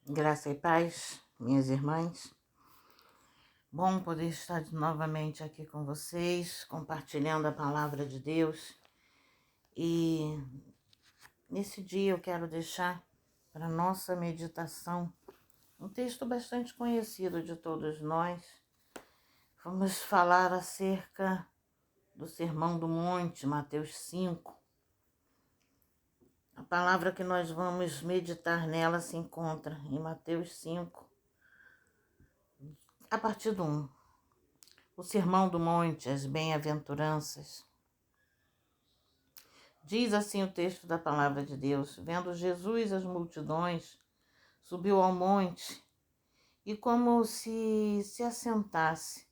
Graça e paz, minhas irmãs. Bom poder estar novamente aqui com vocês, compartilhando a palavra de Deus. E nesse dia eu quero deixar para nossa meditação um texto bastante conhecido de todos nós. Vamos falar acerca do Sermão do Monte, Mateus 5. A palavra que nós vamos meditar nela se encontra em Mateus 5, a partir do 1. O Sermão do Monte, as bem-aventuranças. Diz assim o texto da palavra de Deus: vendo Jesus as multidões, subiu ao monte e, como se assentasse,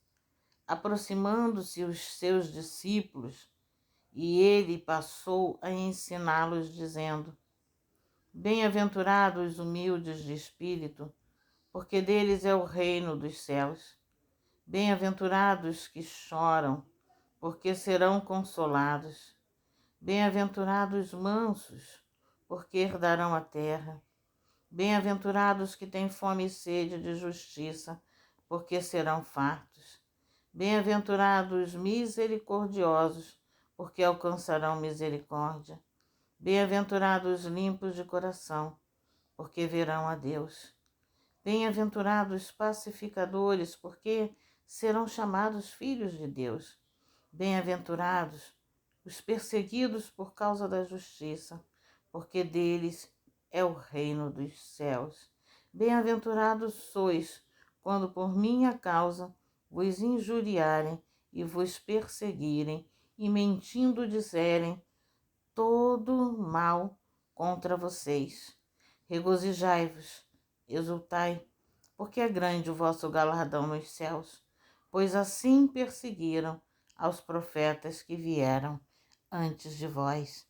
aproximando-se os seus discípulos, e ele passou a ensiná-los, dizendo: bem-aventurados os humildes de espírito, porque deles é o reino dos céus. Bem-aventurados que choram, porque serão consolados. Bem-aventurados mansos, porque herdarão a terra. Bem-aventurados que têm fome e sede de justiça, porque serão fartos. Bem-aventurados misericordiosos, porque alcançarão misericórdia. Bem-aventurados limpos de coração, porque verão a Deus. Bem-aventurados pacificadores, porque serão chamados filhos de Deus. Bem-aventurados os perseguidos por causa da justiça, porque deles é o reino dos céus. Bem-aventurados sois, quando por minha causa vos injuriarem e vos perseguirem, e mentindo disserem todo mal contra vocês. Regozijai-vos, exultai, porque é grande o vosso galardão nos céus, pois assim perseguiram aos profetas que vieram antes de vós.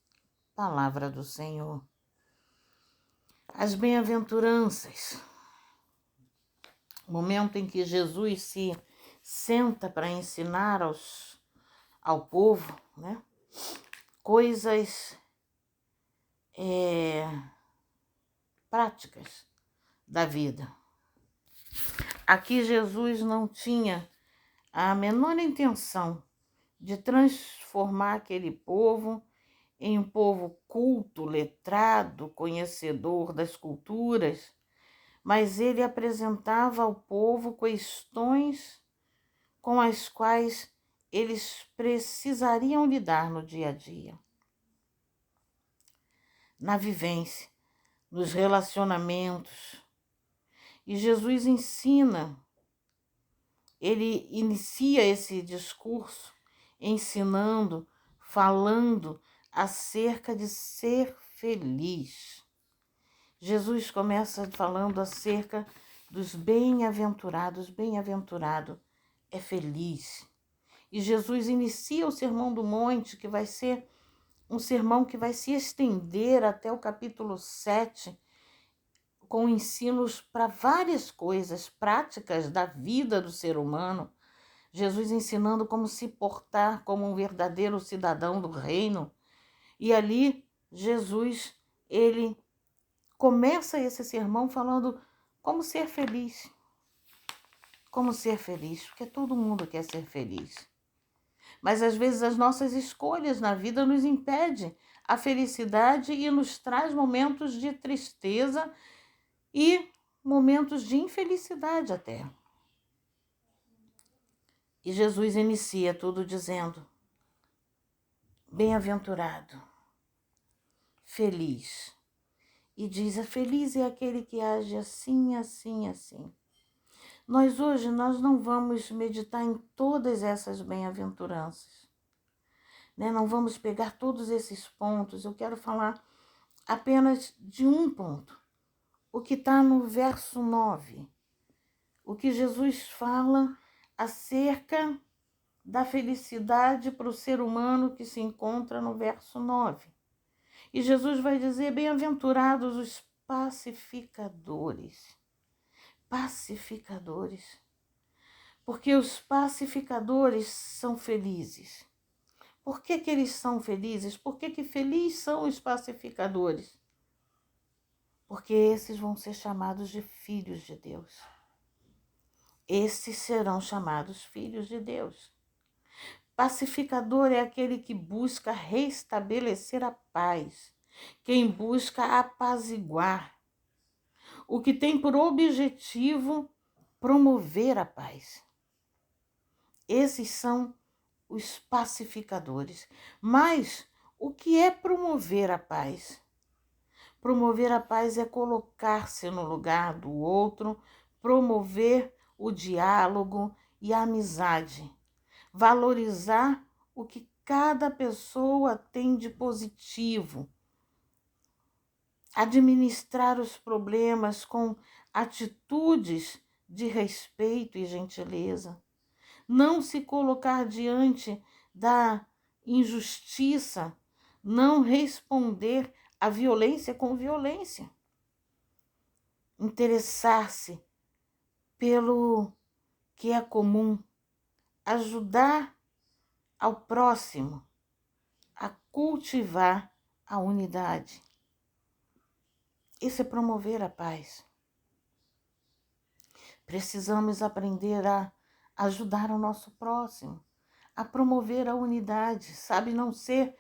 Palavra do Senhor. As bem-aventuranças, o momento em que Jesus se senta para ensinar ao povo, né, coisas práticas da vida. Aqui Jesus não tinha a menor intenção de transformar aquele povo em um povo culto, letrado, conhecedor das culturas, mas ele apresentava ao povo questões com as quais eles precisariam lidar no dia a dia, na vivência, nos relacionamentos. E Jesus ensina, ele inicia esse discurso ensinando, falando acerca de ser feliz. Jesus começa falando acerca dos bem-aventurados. Bem-aventurado é feliz. E Jesus inicia o Sermão do Monte, que vai ser um sermão que vai se estender até o capítulo 7, com ensinos para várias coisas práticas da vida do ser humano. Jesus ensinando como se portar como um verdadeiro cidadão do reino. E ali, Jesus, ele começa esse sermão falando como ser feliz. Como ser feliz, porque todo mundo quer ser feliz. Mas às vezes as nossas escolhas na vida nos impedem a felicidade e nos traz momentos de tristeza e momentos de infelicidade até. E Jesus inicia tudo dizendo: bem-aventurado, feliz. E diz: feliz é aquele que age assim, assim, assim. Hoje não vamos meditar em todas essas bem-aventuranças, né? Não vamos pegar todos esses pontos. Eu quero falar apenas de um ponto, o que está no verso 9. O que Jesus fala acerca da felicidade para o ser humano que se encontra no verso 9. E Jesus vai dizer: bem-aventurados os pacificadores. Pacificadores. Porque os pacificadores são felizes. Por que eles são felizes? Por que felizes são os pacificadores? porque esses vão ser chamados de filhos de Deus. Esses serão chamados filhos de Deus. Pacificador é aquele que busca restabelecer a paz, quem busca apaziguar, o que tem por objetivo promover a paz. Esses são os pacificadores. Mas o que é promover a paz? Promover a paz é colocar-se no lugar do outro, promover o diálogo e a amizade, valorizar o que cada pessoa tem de positivo, administrar os problemas com atitudes de respeito e gentileza, não se colocar diante da injustiça, não responder à violência com violência, interessar-se pelo que é comum, ajudar ao próximo a cultivar a unidade. Isso é promover a paz. Precisamos aprender a ajudar o nosso próximo, a promover a unidade, sabe? Não ser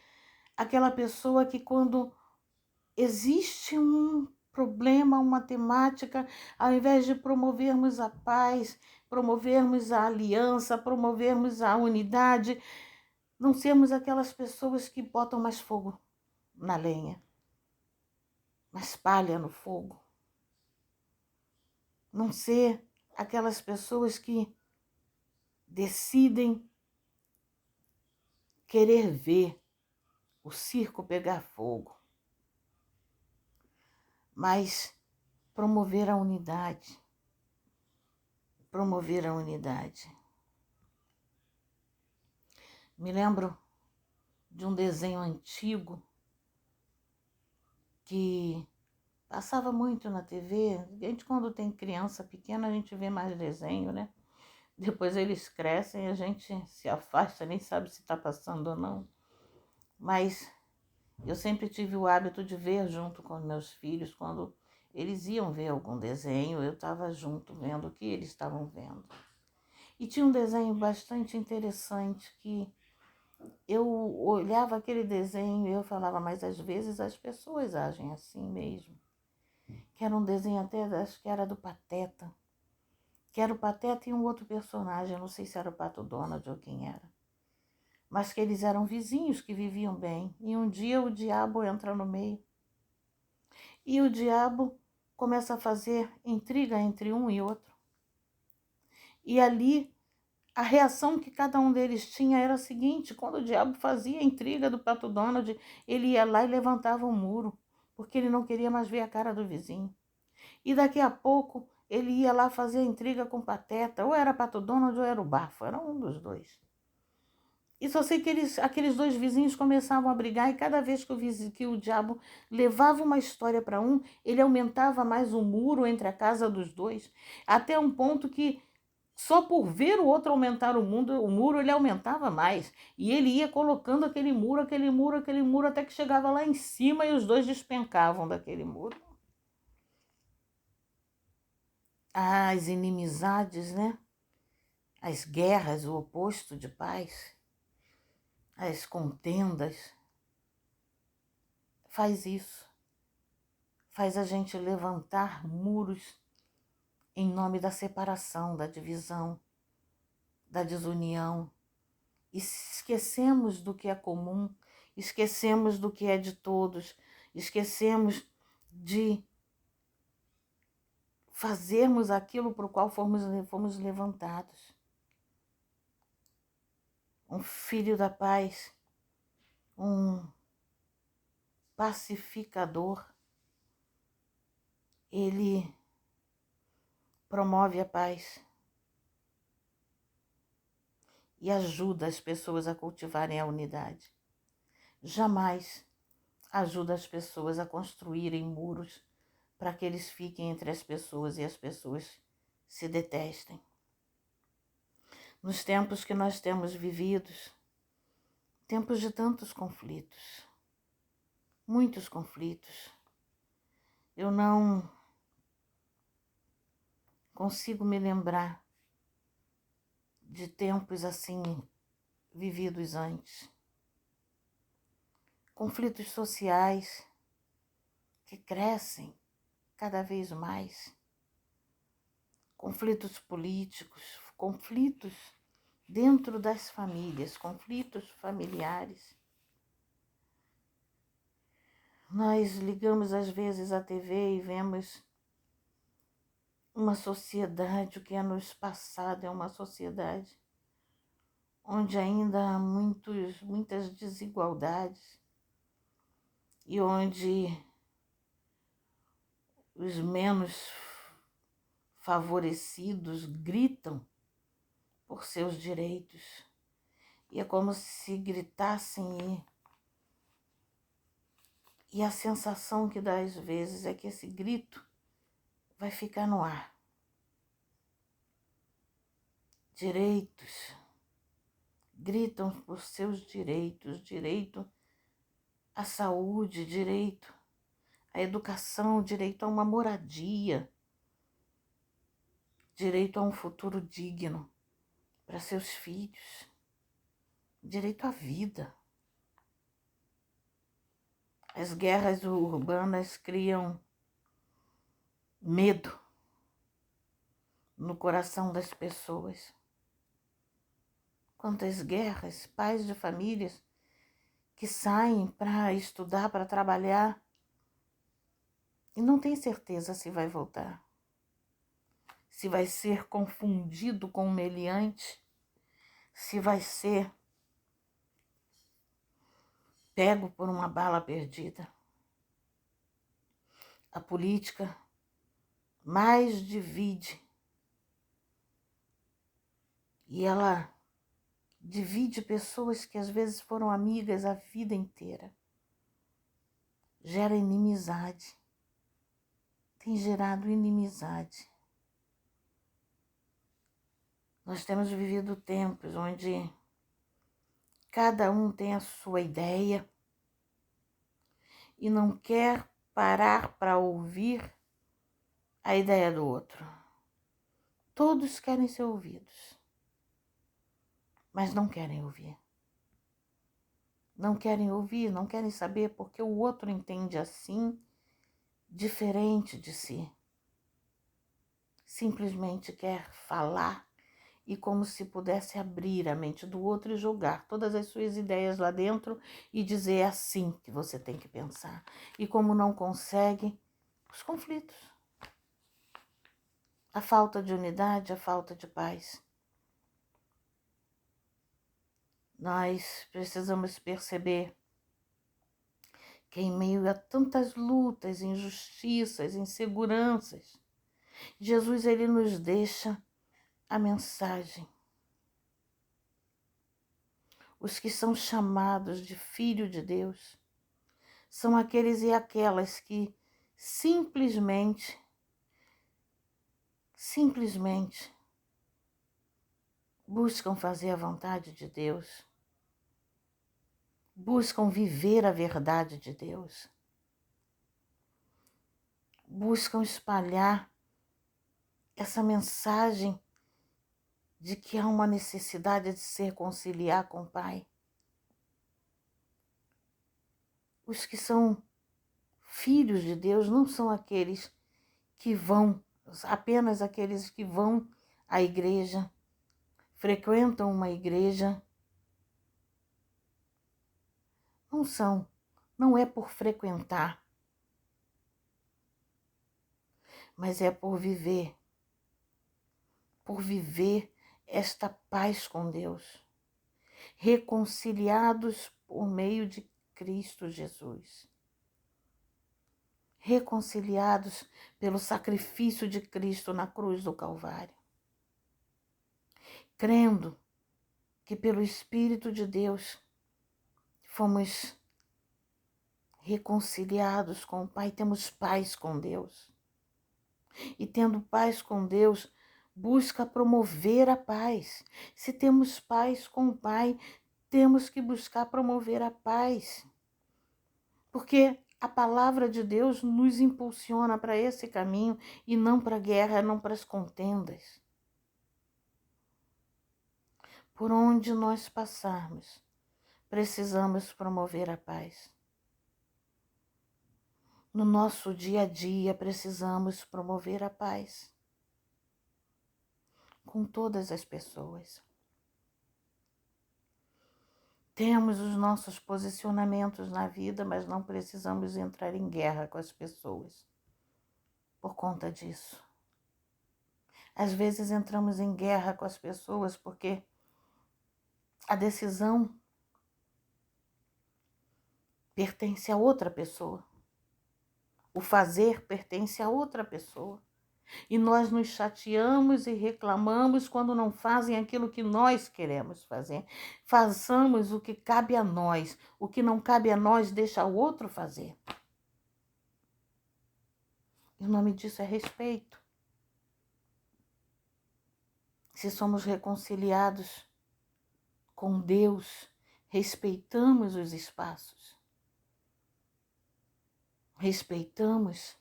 aquela pessoa que quando existe um problema, uma temática, ao invés de promovermos a paz, promovermos a aliança, promovermos a unidade, não sermos aquelas pessoas que botam mais fogo na lenha, mais palha no fogo. Não ser aquelas pessoas que decidem querer ver o circo pegar fogo, mas promover a unidade. Promover a unidade. Me lembro de um desenho antigo que passava muito na TV. A gente, quando tem criança pequena, a gente vê mais desenho, né? Depois eles crescem e a gente se afasta, nem sabe se está passando ou não. Mas eu sempre tive o hábito de ver junto com meus filhos. Quando eles iam ver algum desenho, eu estava junto, vendo o que eles estavam vendo. E tinha um desenho bastante interessante que eu olhava aquele desenho e eu falava, mas às vezes as pessoas agem assim mesmo. Que era um desenho até, acho que era do Pateta. Que era o Pateta e um outro personagem, eu não sei se era o Pato Donald ou quem era. Mas que eles eram vizinhos que viviam bem. E um dia o diabo entra no meio. E o diabo começa a fazer intriga entre um e outro. E ali, a reação que cada um deles tinha era a seguinte: quando o diabo fazia a intriga do Pato Donald, ele ia lá e levantava um muro, porque ele não queria mais ver a cara do vizinho. E daqui a pouco, ele ia lá fazer a intriga com o Pateta, ou era Pato Donald ou era o Bafo, era um dos dois. E só sei que aqueles dois vizinhos começavam a brigar e cada vez que o diabo levava uma história para um, ele aumentava mais o muro entre a casa dos dois, até um ponto que só por ver o outro aumentar o muro, ele aumentava mais. E ele ia colocando aquele muro, até que chegava lá em cima e os dois despencavam daquele muro. As inimizades, né? As guerras, o oposto de paz, as contendas, faz isso. Faz a gente levantar muros em nome da separação, da divisão, da desunião. E esquecemos do que é comum, esquecemos do que é de todos, esquecemos de fazermos aquilo para o qual fomos levantados. Um filho da paz, um pacificador, ele promove a paz e ajuda as pessoas a cultivarem a unidade. Jamais ajuda as pessoas a construírem muros para que eles fiquem entre as pessoas e as pessoas se detestem. Nos tempos que nós temos vividos, tempos de tantos conflitos, muitos conflitos, Eu não consigo me lembrar de tempos assim vividos antes. Conflitos sociais que crescem cada vez mais. Conflitos políticos, conflitos dentro das famílias, conflitos familiares. Nós ligamos às vezes a TV e vemos uma sociedade, o que é nos passado é uma sociedade onde ainda há muitas desigualdades e onde os menos favorecidos gritam por seus direitos. E é como se gritassem e a sensação que dá às vezes é que esse grito vai ficar no ar. Direitos. Gritam por seus direitos, direito à saúde, direito à educação, direito a uma moradia, direito a um futuro digno para seus filhos, direito à vida. As guerras urbanas criam medo no coração das pessoas. Quantas guerras, pais de famílias que saem para estudar, para trabalhar e não tem certeza se vai voltar, se vai ser confundido com um meliante, se vai ser pego por uma bala perdida. A política mais divide e ela divide pessoas que às vezes foram amigas a vida inteira. Gera inimizade. Tem gerado inimizade. Nós temos vivido tempos onde cada um tem a sua ideia e não quer parar para ouvir a ideia do outro. Todos querem ser ouvidos, mas não querem ouvir. Não querem ouvir, não querem saber porque o outro entende assim, diferente de si. Simplesmente quer falar e como se pudesse abrir a mente do outro e jogar todas as suas ideias lá dentro e dizer é assim que você tem que pensar. E como não consegue, os conflitos. A falta de unidade, a falta de paz. Nós precisamos perceber que em meio a tantas lutas, injustiças, inseguranças, Jesus ele nos deixa a mensagem. Os que são chamados de filho de Deus são aqueles e aquelas que simplesmente buscam fazer a vontade de Deus, buscam viver a verdade de Deus, buscam espalhar essa mensagem de que há uma necessidade de se reconciliar com o Pai. Os que são filhos de Deus não são aqueles que vão, apenas aqueles que vão à igreja, frequentam uma igreja. Não é por frequentar, mas é por viver esta paz com Deus, reconciliados por meio de Cristo Jesus, reconciliados pelo sacrifício de Cristo na cruz do Calvário, crendo que pelo Espírito de Deus fomos reconciliados com o Pai, temos paz com Deus. E tendo paz com Deus, busca promover a paz. Se temos paz com o Pai, temos que buscar promover a paz. Porque A palavra de Deus nos impulsiona para esse caminho e não para a guerra, não para as contendas. Por onde nós passarmos, precisamos promover a paz. No nosso dia a dia, precisamos promover a paz com todas as pessoas. Temos os nossos posicionamentos na vida, mas não precisamos entrar em guerra com as pessoas por conta disso. Às vezes entramos em guerra com as pessoas porque a decisão pertence a outra pessoa. O fazer pertence a outra pessoa. E nós nos chateamos e reclamamos quando não fazem aquilo que nós queremos fazer. Façamos o que cabe a nós. O que não cabe a nós, deixa o outro fazer. E o nome disso é respeito. Se somos reconciliados com Deus, respeitamos os espaços. Respeitamos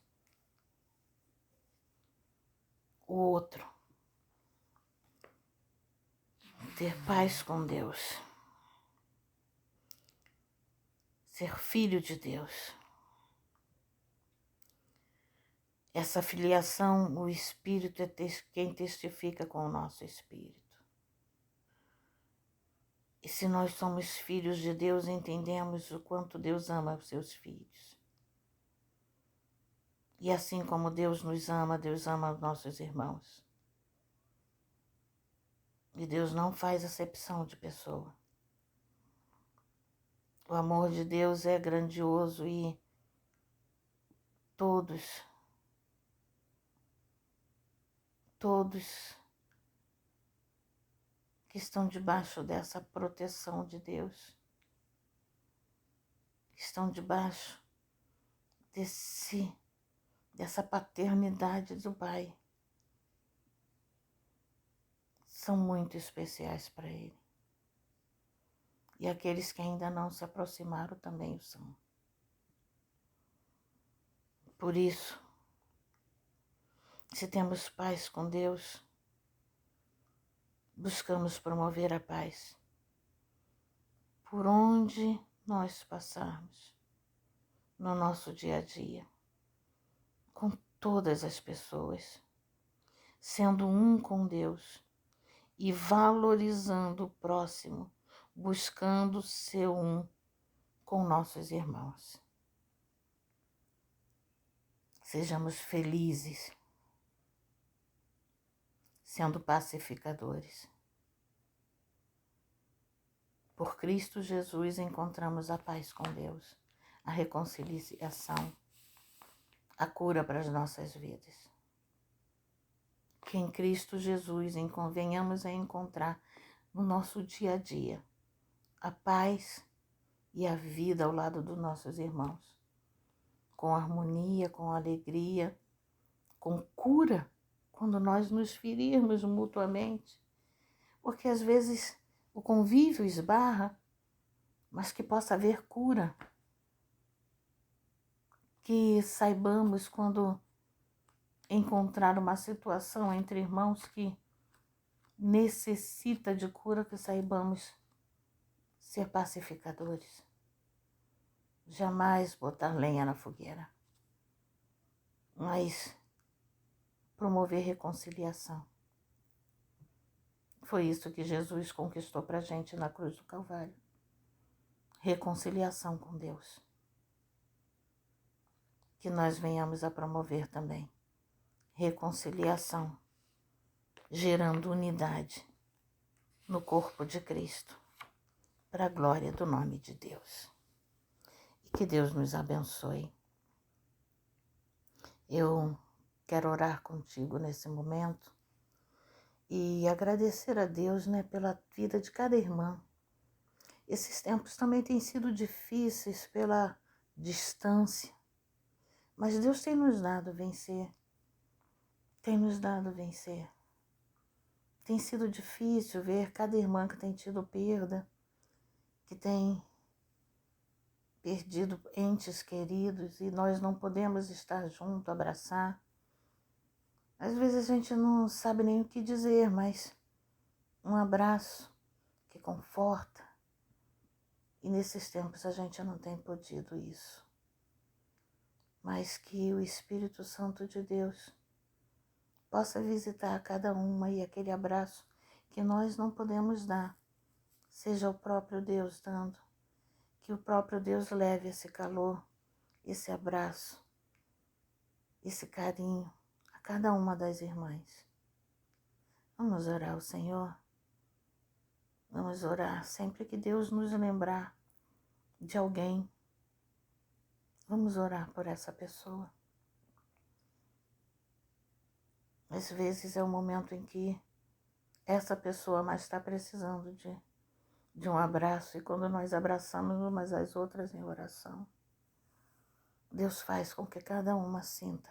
o outro. Ter paz com Deus. Ser filho de Deus. Essa filiação, o Espírito é quem testifica com o nosso Espírito. E se nós somos filhos de Deus, entendemos o quanto Deus ama os seus filhos. E assim como Deus ama os nossos irmãos. E Deus não faz acepção de pessoa. O amor de Deus é grandioso e todos que estão debaixo dessa proteção de Deus, estão debaixo dessa paternidade do Pai, são muito especiais para Ele. E aqueles que ainda não se aproximaram também o são. Por isso, se temos paz com Deus, buscamos promover a paz por onde nós passarmos no nosso dia a dia, com todas as pessoas, sendo um com Deus e valorizando o próximo, buscando ser um com nossos irmãos. Sejamos felizes, sendo pacificadores. Por Cristo Jesus encontramos a paz com Deus, a reconciliação, a cura para as nossas vidas. Que em Cristo Jesus venhamos a encontrar no nosso dia a dia a paz e a vida ao lado dos nossos irmãos, com harmonia, com alegria, com cura, quando nós nos ferirmos mutuamente, porque às vezes o convívio esbarra, mas que possa haver cura, que saibamos quando encontrar uma situação entre irmãos que necessita de cura, que saibamos ser pacificadores. Jamais botar lenha na fogueira, mas promover reconciliação. Foi isso que Jesus conquistou para a gente na cruz do Calvário. Reconciliação com Deus. Que nós venhamos a promover também. Reconciliação, gerando unidade no corpo de Cristo, para a glória do nome de Deus. E que Deus nos abençoe. Eu quero orar contigo nesse momento e agradecer a Deus, pela vida de cada irmã. Esses tempos também têm sido difíceis pela distância, mas Deus tem nos dado a vencer. Tem nos dado a vencer. Tem sido difícil ver cada irmã que tem tido perda, que tem perdido entes queridos e nós não podemos estar junto, abraçar. Às vezes a gente não sabe nem o que dizer, mas um abraço que conforta. E nesses tempos a gente não tem podido isso. Mas que o Espírito Santo de Deus possa visitar cada uma e aquele abraço que nós não podemos dar, seja o próprio Deus dando, que o próprio Deus leve esse calor, esse abraço, esse carinho a cada uma das irmãs. Vamos orar ao Senhor? Vamos orar sempre que Deus nos lembrar de alguém. Vamos orar por essa pessoa. Às vezes é o momento em que essa pessoa mais está precisando de um abraço, e quando nós abraçamos umas às outras em oração, Deus faz com que cada uma sinta,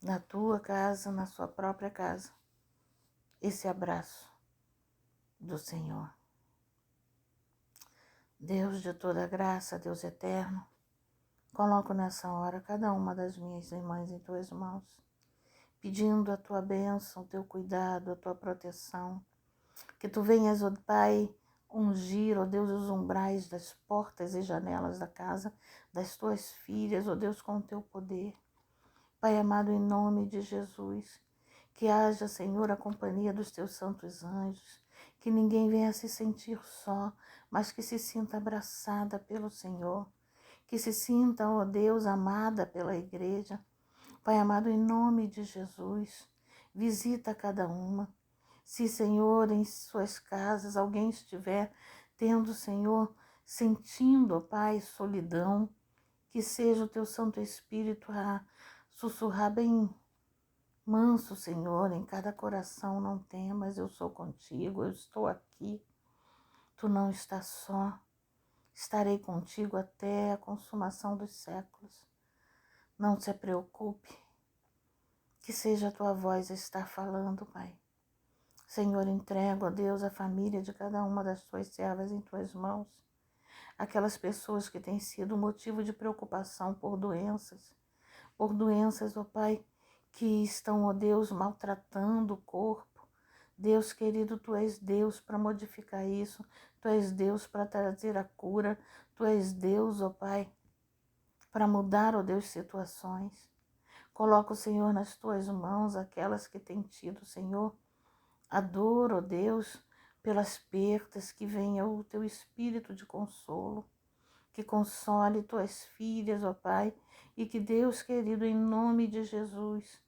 na tua casa, na sua própria casa, esse abraço do Senhor. Deus de toda graça, Deus eterno, coloco nessa hora cada uma das minhas irmãs em tuas mãos, pedindo a tua bênção, o teu cuidado, a tua proteção, que tu venhas, ó Pai, ungir, ó Deus, os umbrais das portas e janelas da casa das tuas filhas, ó Deus, com o teu poder. Pai amado, em nome de Jesus, que haja, Senhor, a companhia dos teus santos anjos, que ninguém venha se sentir só, mas que se sinta abraçada pelo Senhor, que se sinta, ó Deus, amada pela igreja. Pai amado, em nome de Jesus, visita cada uma. Se, Senhor, em suas casas alguém estiver tendo, Senhor, sentindo, ó Pai, solidão, que seja o teu Santo Espírito a sussurrar bem manso, Senhor, em cada coração: não temas, eu sou contigo, eu estou aqui. Tu não estás só, estarei contigo até a consumação dos séculos. Não se preocupe, que seja a tua voz a estar falando, Pai. Senhor, entrego, ó Deus, a família de cada uma das tuas servas em tuas mãos. Aquelas pessoas que têm sido motivo de preocupação por doenças, ó Pai, que estão, ó Deus, maltratando o corpo. Deus querido, tu és Deus para modificar isso, tu és Deus para trazer a cura, tu és Deus, ó Pai, para mudar, ó Deus, situações. Coloca, Senhor, nas tuas mãos aquelas que têm tido, Senhor, a dor, ó Deus, pelas perdas, que venha o teu espírito de consolo, que console tuas filhas, ó Pai, e que Deus querido, em nome de Jesus,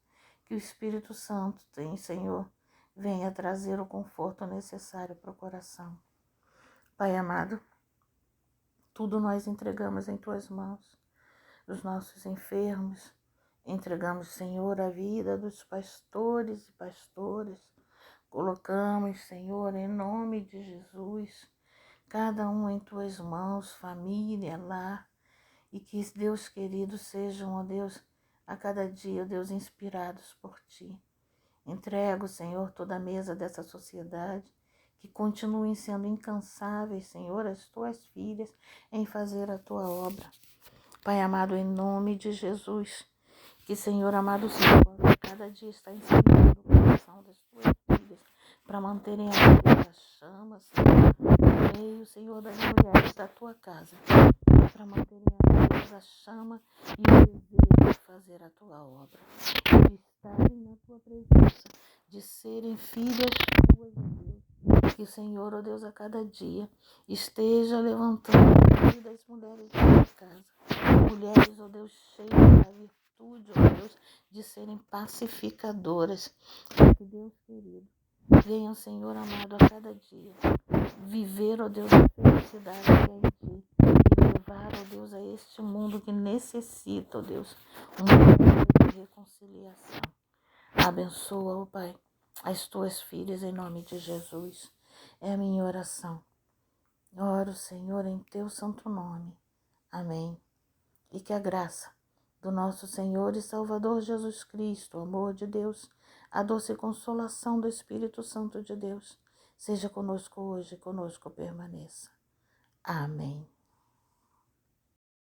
que o Espírito Santo tem, Senhor, venha trazer o conforto necessário para o coração. Pai amado, tudo nós entregamos em tuas mãos, os nossos enfermos, entregamos, Senhor, a vida dos pastores e pastoras. Colocamos, Senhor, em nome de Jesus, cada um em tuas mãos, família, lar, e que, Deus querido, sejam, ó Deus, a cada dia, ó Deus, inspirados por Ti. Entrego, Senhor, toda a mesa dessa sociedade, que continuem sendo incansáveis, Senhor, as tuas filhas, em fazer a tua obra. Pai amado, em nome de Jesus, que, Senhor amado, Senhor, cada dia está ensinando o coração das tuas filhas para manterem a chama, Senhor, no meio, Senhor, das mulheres da tua casa, para manterem a chama e o desejo de fazer a tua obra, de estarem na tua presença, de serem filhas tuas, Deus. Que o Senhor, ó Deus, a cada dia esteja levantando a vida das mulheres da tua casa, mulheres, ó Deus, cheias da virtude, ó Deus, de serem pacificadoras, para que, Deus querido, venham, Senhor amado, a cada dia viver, ó Deus, a felicidade que é em Ti, e levar, ó Deus, a este mundo que necessita, ó Deus, um mundo de reconciliação. Abençoa, ó Pai, as tuas filhas em nome de Jesus. É a minha oração. Oro, Senhor, em teu santo nome. Amém. E que a graça do nosso Senhor e Salvador Jesus Cristo, o amor de Deus, a doce consolação do Espírito Santo de Deus, seja conosco hoje e conosco permaneça. Amém.